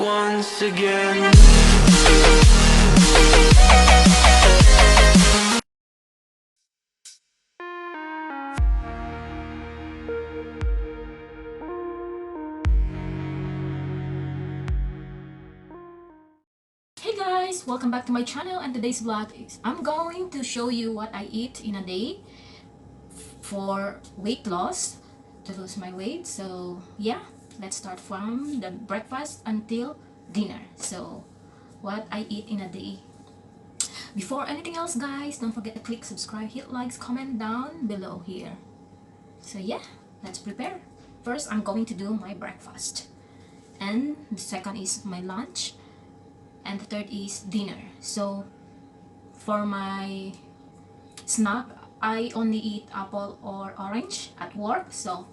once again. Hey guys, welcome back to my channel, and today's vlog is I'm going to show you what I eat in a day for weight loss, to lose my weight. So yeah, let's start from the breakfast until dinner. So what I eat in a day. Before anything else guys, don't forget to click subscribe, hit likes, comment down below here. So yeah, let's prepare. First I'm going to do my breakfast, and the second is my lunch, and the third is dinner. So for my snack, I only eat apple or orange at work. So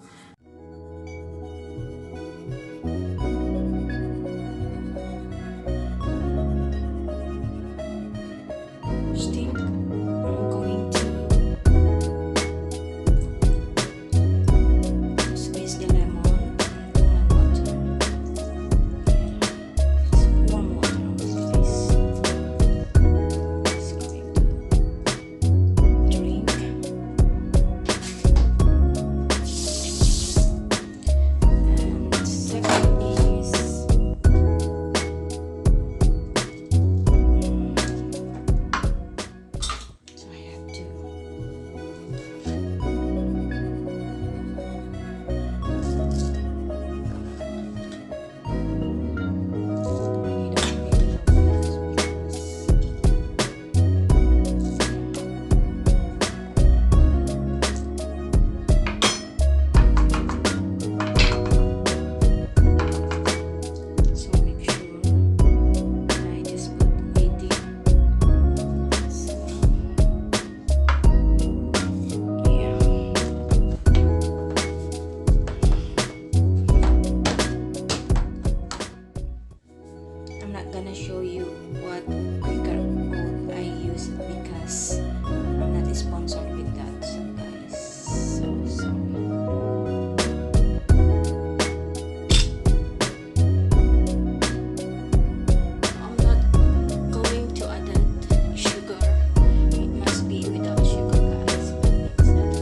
still I'm going to squeeze the lemon into my water. It's warm water this. It's going to drink. And second is so I have to show you what Quaker oat I use because I'm not sponsored with that, so guys, so sorry. I'm not going to add that sugar. It must be without sugar guys, but instead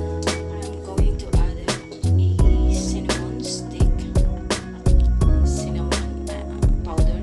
I'm going to add a cinnamon stick, cinnamon powder.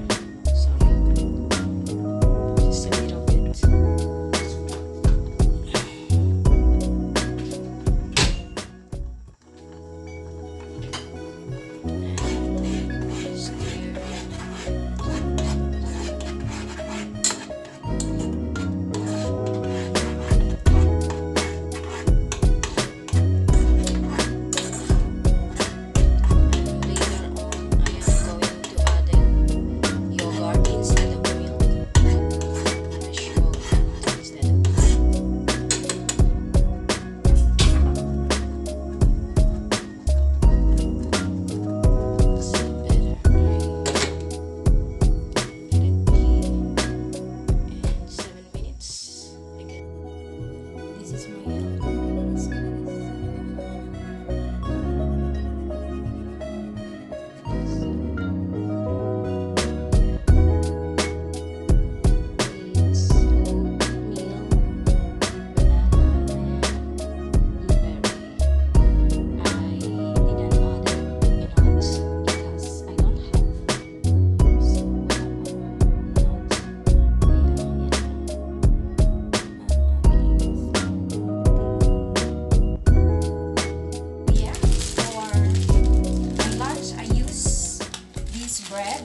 Bread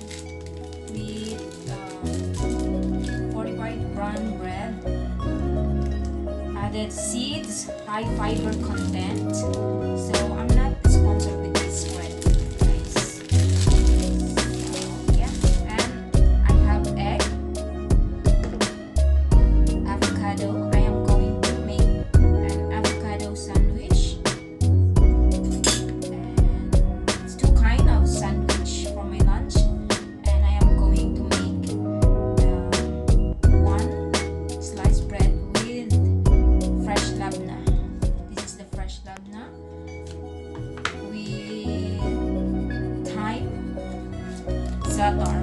with fortified brown bread, added seeds, high fiber content. So I'm not sponsored with this bread guys. So yeah, and I have egg, avocado. I am going to make an avocado sandwich, and it's two kind of sandwich for my lunch. And I am going to make one sliced bread with fresh labna. This is the fresh labna with thyme, za'atar.